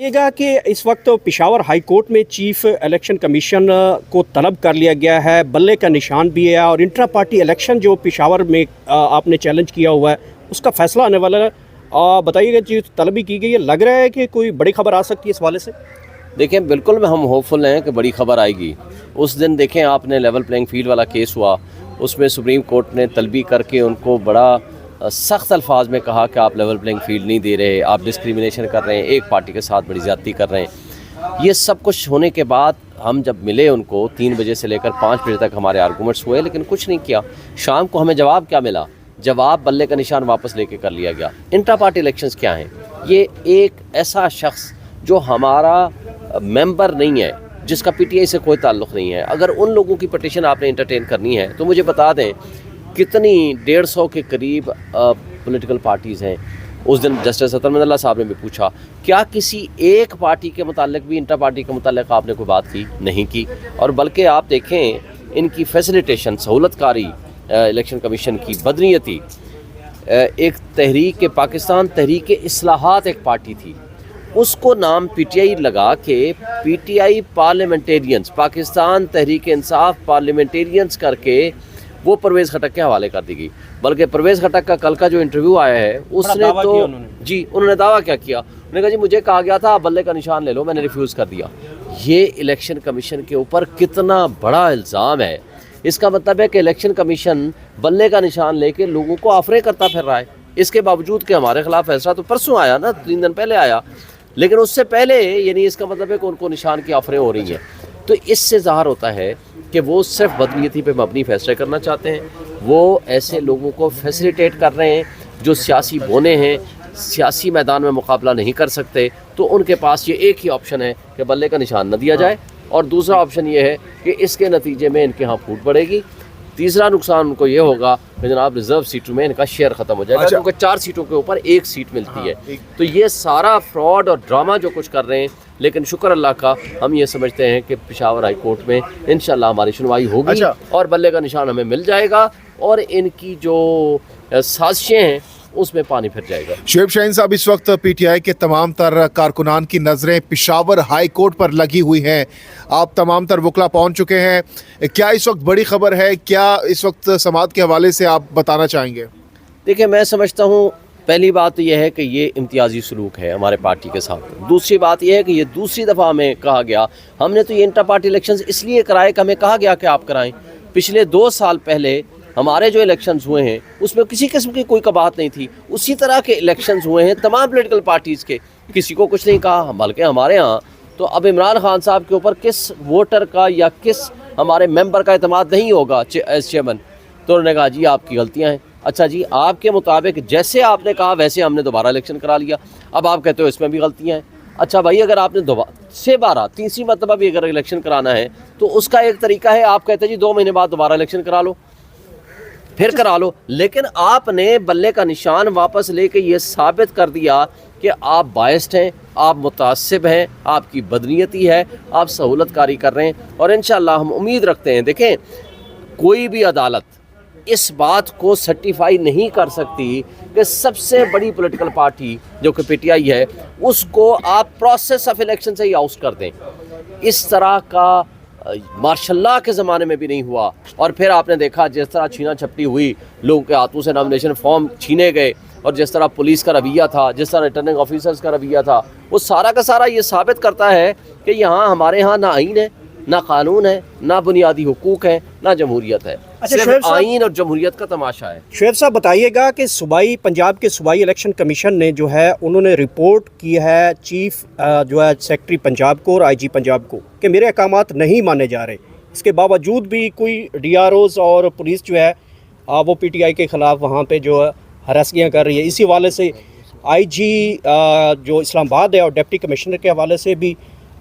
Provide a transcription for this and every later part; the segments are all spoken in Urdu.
یہ گا کہ اس وقت پشاور ہائی کورٹ میں چیف الیکشن کمیشن کو طلب کر لیا گیا ہے، بلے کا نشان بھی ہے، اور انٹرا پارٹی الیکشن جو پشاور میں آپ نے چیلنج کیا ہوا ہے اس کا فیصلہ آنے والا ہے۔ بتائیے گا چیز طلبی کی گئی ہے، لگ رہا ہے کہ کوئی بڑی خبر آ سکتی ہے اس والے سے؟ دیکھیں بالکل ہم ہوپ فل ہیں کہ بڑی خبر آئے گی۔ اس دن دیکھیں آپ نے لیول پلینگ فیلڈ والا کیس ہوا، اس میں سپریم کورٹ نے طلبی کر کے ان کو بڑا سخت الفاظ میں کہا کہ آپ لیول پلینگ فیلڈ نہیں دے رہے، آپ ڈسکریمنیشن کر رہے ہیں، ایک پارٹی کے ساتھ بڑی زیادتی کر رہے ہیں۔ یہ سب کچھ ہونے کے بعد ہم جب ملے ان کو 3 بجے سے لے کر 5 بجے تک ہمارے آرگومنٹس ہوئے، لیکن کچھ نہیں کیا۔ شام کو ہمیں جواب کیا ملا؟ جواب بلے کا نشان واپس لے کے کر لیا گیا۔ انٹرا پارٹی الیکشنز کیا ہیں؟ یہ ایک ایسا شخص جو ہمارا ممبر نہیں ہے، جس کا پی ٹی آئی سے کوئی تعلق نہیں ہے، اگر ان لوگوں کی پٹیشن آپ نے انٹرٹین کرنی ہے تو مجھے بتا دیں کتنی 150 کے قریب پولیٹیکل پارٹیز ہیں۔ اس دن جسٹس ستر اللہ صاحب نے بھی پوچھا کیا کسی ایک پارٹی کے متعلق بھی انٹرا پارٹی کے متعلق آپ نے کوئی بات کی؟ نہیں کی۔ اور بلکہ آپ دیکھیں ان کی فیسیلیٹیشن، سہولت کاری، الیکشن کمیشن کی بدنیتی، ایک تحریک پاکستان تحریک اصلاحات ایک پارٹی تھی، اس کو نام پی ٹی آئی لگا کے P T I parliamentarians, Pakistan Tehreek Insaf parliamentarians کر کے وہ پرویز خٹک کے حوالے کر دی گئی۔ بلکہ پرویز خٹک کا کل کا جو انٹرویو آیا ہے اس نے تو انہوں نے دعویٰ کیا کیا، انہوں نے کہا جی مجھے کہا گیا تھا آپ بلے کا نشان لے لو، میں نے ریفیوز کر دیا۔ یہ الیکشن کمیشن کے اوپر کتنا بڑا الزام ہے۔ اس کا مطلب ہے کہ الیکشن کمیشن بلے کا نشان لے کے لوگوں کو آفریں کرتا پھر رہا ہے، اس کے باوجود کہ ہمارے خلاف فیصلہ تو پرسوں آیا نا، 3 دن پہلے آیا، لیکن اس سے پہلے یعنی اس کا مطلب ہے کہ ان کو نشان کی آفریں ہو رہی ہیں۔ تو اس سے ظاہر ہوتا ہے کہ وہ صرف بدنیتی پہ مبنی فیصلے کرنا چاہتے ہیں، وہ ایسے لوگوں کو فیسیلیٹیٹ کر رہے ہیں جو سیاسی بونے ہیں، سیاسی میدان میں مقابلہ نہیں کر سکتے، تو ان کے پاس یہ ایک ہی آپشن ہے کہ بلے کا نشان نہ دیا جائے، اور دوسرا آپشن یہ ہے کہ اس کے نتیجے میں ان کے ہاں پھوٹ پڑے گی۔ تیسرا نقصان ان کو یہ ہوگا کہ جناب ریزرو سیٹوں میں ان کا شیئر ختم ہو جائے گا، کیونکہ 4 سیٹوں کے اوپر 1 سیٹ ملتی ہے۔ تو یہ سارا فراڈ اور ڈرامہ جو کچھ کر رہے ہیں، لیکن شکر اللہ کا ہم یہ سمجھتے ہیں کہ پشاور ہائی کورٹ میں انشاءاللہ ہماری سنوائی ہوگی اور بلے کا نشان ہمیں مل جائے گا، اور ان کی جو سازشیں ہیں اس میں پانی پھر جائے گا۔ شعیب شاہین صاحب، اس وقت پی ٹی آئی کے تمام تر کارکنان کی نظریں پشاور ہائی کورٹ پر لگی ہوئی ہیں، آپ تمام تر وکلا پہنچ چکے ہیں، کیا اس وقت بڑی خبر ہے؟ کیا اس وقت سماعت کے حوالے سے آپ بتانا چاہیں گے؟ دیکھیں میں سمجھتا ہوں پہلی بات یہ ہے کہ یہ امتیازی سلوک ہے ہمارے پارٹی کے ساتھ۔ دوسری بات یہ ہے کہ یہ دوسری دفعہ ہمیں کہا گیا، ہم نے تو یہ انٹر پارٹی الیکشنز اس لیے کرائے کہ ہمیں کہا گیا کہ آپ کرائیں۔ پچھلے 2 سال پہلے ہمارے جو الیکشنز ہوئے ہیں اس میں کسی قسم کی کوئی قباحت نہیں تھی، اسی طرح کے الیکشنز ہوئے ہیں تمام پولیٹیکل پارٹیز کے، کسی کو کچھ نہیں کہا۔ بلکہ ہمارے ہاں تو اب عمران خان صاحب کے اوپر کس ووٹر کا یا کس ہمارے ممبر کا اعتماد نہیں ہوگا ایز چیئرمین، تو انہوں نے کہا جی آپ کی غلطیاں ہیں۔ اچھا جی، آپ کے مطابق جیسے آپ نے کہا ویسے ہم نے دوبارہ الیکشن کرا لیا، اب آپ کہتے ہو اس میں بھی غلطیاں ہیں۔ اچھا بھائی، اگر آپ نے دوبارہ تیسری مرتبہ بھی اگر الیکشن کرانا ہے تو اس کا ایک طریقہ ہے، آپ کہتے ہیں جی 2 مہینے بعد دوبارہ الیکشن کرا لو، پھر کرا لو، لیکن آپ نے بلے کا نشان واپس لے کے یہ ثابت کر دیا کہ آپ بائسڈ ہیں، آپ متعصب ہیں، آپ کی بدنیتی ہے، آپ سہولت کاری کر رہے ہیں۔ اور انشاءاللہ ہم امید رکھتے ہیں، دیکھیں کوئی بھی عدالت اس بات کو سرٹیفائی نہیں کر سکتی کہ سب سے بڑی پولیٹیکل پارٹی جو کہ پی ٹی آئی ہے اس کو آپ پروسیس آف الیکشن سے ہی آؤٹ کر دیں۔ اس طرح کا ماشاء اللہ کے زمانے میں بھی نہیں ہوا۔ اور پھر آپ نے دیکھا جس طرح چھینا چھپٹی ہوئی، لوگوں کے ہاتھوں سے نامینیشن فارم چھینے گئے، اور جس طرح پولیس کا رویہ تھا، جس طرح ریٹرننگ آفیسرز کا رویہ تھا، وہ سارا کا سارا یہ ثابت کرتا ہے کہ یہاں ہمارے ہاں نہ آئین ہے، نہ قانون ہے، نہ بنیادی حقوق ہیں، نہ جمہوریت ہے، صرف آئین اور جمہوریت کا تماشا ہے۔ شعیب صاحب بتائیے گا کہ پنجاب کے صوبائی الیکشن کمیشن نے جو ہے انہوں نے رپورٹ کی ہے چیف جو ہے سیکرٹری پنجاب کو اور آئی جی پنجاب کو کہ میرے احکامات نہیں مانے جا رہے، اس کے باوجود بھی کوئی ڈی آر اوز اور پولیس جو ہے وہ پی ٹی آئی کے خلاف وہاں پہ جو ہے ہراسگیاں کر رہی ہے۔ اسی حوالے سے آئی جی جو اسلام آباد ہے اور ڈپٹی کمشنر کے حوالے سے بھی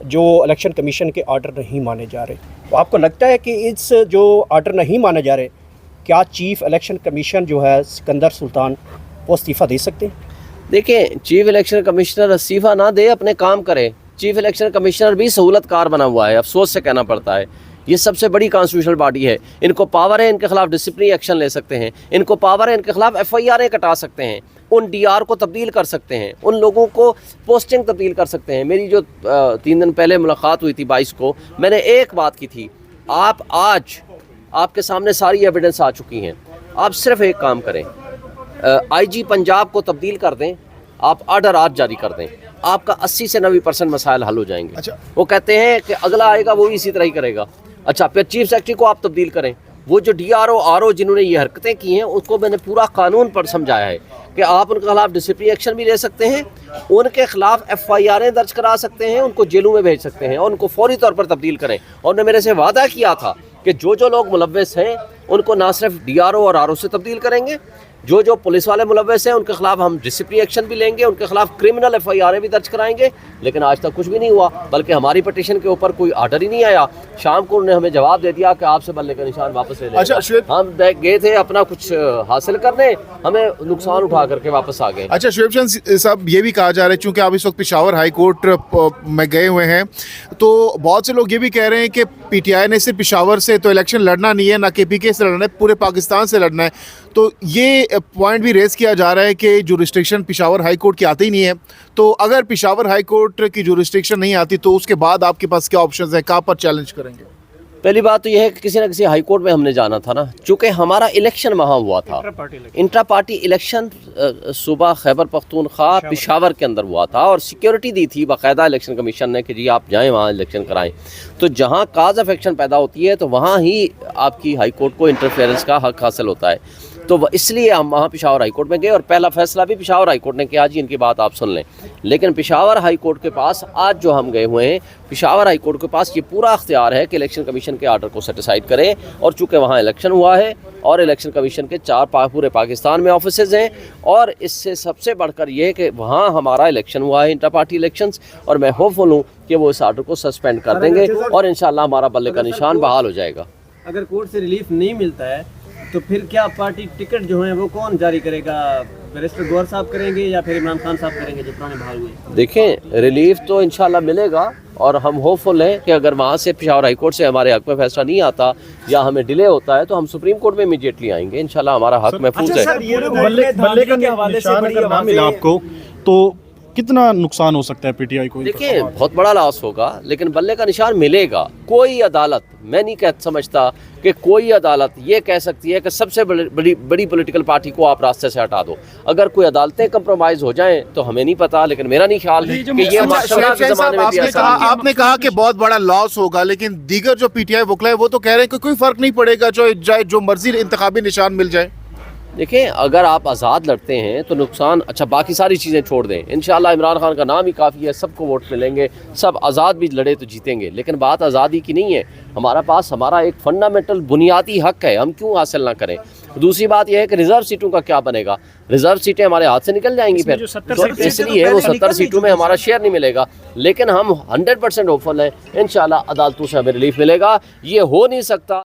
جو الیکشن کمیشن کے آرڈر نہیں مانے جا رہے، تو آپ کو لگتا ہے کہ اس جو آرڈر نہیں مانے جا رہے، کیا چیف الیکشن کمیشن جو ہے سکندر سلطان وہ استعفیٰ دے سکتے ہیں؟ دیکھیں چیف الیکشن کمشنر استعفیٰ نہ دے، اپنے کام کرے۔ چیف الیکشن کمشنر بھی سہولت کار بنا ہوا ہے، افسوس سے کہنا پڑتا ہے، یہ سب سے بڑی کانسٹیٹیوشنل باڈی ہے، ان کو پاور ہے ان کے خلاف ڈسپلنری ایکشن لے سکتے ہیں، ان کو پاور ہے ان کے خلاف ایف آئی آریں کٹا سکتے ہیں، ان ڈی آر کو تبدیل کر سکتے ہیں, ان لوگوں کو پوسٹنگ تبدیل کر سکتے ہیں. میری جو 3 دن پہلے ملاقات ہوئی تھی 22 کو, میں نے ایک بات کی تھی, آپ آج آپ کے سامنے ساری ایویڈنس آ چکی ہیں, آپ صرف ایک کام کریں, آئی جی پنجاب کو تبدیل کر دیں, آپ آرڈر آج جاری کر دیں, آپ کا 80 سے 90% مسائل حل ہو جائیں گے. اچھا. وہ کہتے ہیں کہ اگلا آئے گا وہ بھی اسی طرح ہی کرے گا. اچھا, پھر چیف سیکرٹری کو آپ تبدیل کریں. وہ جو ڈی آر او جنہوں نے یہ حرکتیں کی ہیں, اس کو میں نے پورا قانون پر سمجھایا ہے کہ آپ ان کے خلاف ڈسپلن ایکشن بھی لے سکتے ہیں, ان کے خلاف ایف آئی آریں درج کرا سکتے ہیں, ان کو جیلوں میں بھیج سکتے ہیں, اور ان کو فوری طور پر تبدیل کریں. اور نے میرے سے وعدہ کیا تھا کہ جو لوگ ملوث ہیں ان کو نہ صرف ڈی آر او اور آر او سے تبدیل کریں گے, جو پولیس والے ملوث ہیں ان کے خلاف ہم ڈسپلن ایکشن بھی لیں گے, ان کے خلاف کرمنل ایف آئی آریں بھی درج کرائیں گے. لیکن آج تک کچھ بھی نہیں ہوا, بلکہ ہماری پٹیشن کے اوپر کوئی آرڈر ہی نہیں آیا. شام کو انہوں نے ہمیں جواب دے دیا کہ آپ سے بلے کا نشان واپس لے لیں. اچھا شعیب, ہم گئے تھے اپنا کچھ حاصل کرنے, ہمیں نقصان اٹھا کر کے واپس آ گئے. اچھا شعیب چند صاحب, یہ بھی کہا جا رہا ہے چونکہ آپ اس وقت پشاور ہائی کورٹ میں گئے ہوئے ہیں, تو بہت سے لوگ یہ بھی کہہ رہے ہیں کہ پی ٹی آئی نے صرف پشاور سے تو الیکشن لڑنا نہیں ہے, نہ کے پی کے سے لڑنا ہے, پورے پاکستان سے لڑنا ہے. تو یہ پوائنٹ بھی ریز کیا جا رہا ہے کہ جو ریسٹرکشن پشاور ہائی کورٹ کی آتی ہی نہیں ہے. تو اگر پشاور ہائی کورٹ کی جو ریسٹرکشن نہیں آتی تو اس کے بعد آپ کے پاس کیا آپشنز ہیں, کہاں پر چیلنج کریں گے؟ پہلی بات تو یہ ہے کہ کسی نہ کسی ہائی کورٹ میں ہم نے جانا تھا نا, چونکہ ہمارا الیکشن وہاں ہوا تھا, انٹرا پارٹی الیکشن صوبہ خیبر پختونخوا پشاور کے اندر ہوا تھا, اور سیکیورٹی دی تھی باقاعدہ الیکشن کمیشن نے کہ جی آپ جائیں وہاں الیکشن کرائیں. تو جہاں کاز آف ایکشن پیدا ہوتی ہے تو وہاں ہی آپ کی ہائی کورٹ کو انٹرفیئرنس کا حق حاصل ہوتا ہے. تو اس لیے ہم وہاں پشاور ہائی کورٹ میں گئے, اور پہلا فیصلہ بھی پشاور ہائی کورٹ نے کیا, جی ان کی بات آپ سن لیں. لیکن پشاور ہائی کورٹ کے پاس آج جو ہم گئے ہوئے ہیں, پشاور ہائی کورٹ کے پاس یہ پورا اختیار ہے کہ الیکشن کمیشن کے آرڈر کو سیٹسفائی کرے. اور چونکہ وہاں الیکشن ہوا ہے اور الیکشن کمیشن کے 4 پورے پاکستان میں آفیسز ہیں, اور اس سے سب سے بڑھ کر یہ کہ وہاں ہمارا الیکشن ہوا ہے, انٹرا پارٹی الیکشنز, اور میں ہوپ فل ہوں کہ وہ اس آرڈر کو سسپینڈ کر دیں گے اور انشاءاللہ ہمارا بلے کا نشان بحال ہو جائے گا. اگر کورٹ سے ریلیف نہیں ملتا ہے تو پھر کیا پارٹی ٹکٹ جو ہیں وہ کون جاری کرے گا؟ بیرسٹر گوہر صاحب کریں گے یا پھر عمران خان صاحب کریں گے جو پرانے بحال ہوئے؟ دیکھیں, ریلیف تو انشاءاللہ ملے گا, اور ہم ہوپ فل ہیں کہ اگر وہاں سے پشاور ہائی کورٹ سے ہمارے حق میں فیصلہ نہیں آتا یا ہمیں ڈیلے ہوتا ہے تو ہم سپریم کورٹ میں امیڈیٹلی آئیں گے. انشاءاللہ ہمارا حق محفوظ ہے. بلے کا نشان اگر نہ ملا آپ کو تو کتنا نقصان ہو سکتا ہے پی ٹی آئی کو؟ دیکھیں, بہت بڑا لاس ہوگا, لیکن بلے کا نشان ملے گا. کوئی عدالت, میں نہیں سمجھتا کہ کوئی عدالت یہ کہہ سکتی ہے کہ سب سے بڑی پولیٹیکل پارٹی کو آپ راستے سے ہٹا دو. اگر کوئی عدالتیں کمپرومائز ہو جائیں تو ہمیں نہیں پتا, لیکن میرا نہیں خیال کہ یہ معاشرہ کے زمانے میں بھی ایسا نہیں ہے. آپ نے کہا کہ بہت بڑا لاس ہوگا, لیکن دیگر جو پی ٹی آئی وکلا ہے وہ تو کہہ رہے ہیں کہ کوئی فرق نہیں پڑے گا, چاہے جو مرضی انتخابی نشان مل جائے. دیکھیں, اگر آپ آزاد لڑتے ہیں تو نقصان, اچھا باقی ساری چیزیں چھوڑ دیں, انشاءاللہ عمران خان کا نام ہی کافی ہے, سب کو ووٹ ملیں گے, سب آزاد بھی لڑے تو جیتیں گے. لیکن بات آزادی کی نہیں ہے, ہمارا ایک فنڈامنٹل بنیادی حق ہے, ہم کیوں حاصل نہ کریں. دوسری بات یہ ہے کہ ریزرو سیٹوں کا کیا بنے گا, ریزرو سیٹیں ہمارے ہاتھ سے نکل جائیں گی پھر, اس لیے وہ 70 سیٹوں میں ہمارا شیئر نہیں ملے گا. لیکن ہم 100% ہوپفل ہیں, انشاءاللہ عدالتوں سے ہمیں ریلیف ملے گا. یہ ہو نہیں سکتا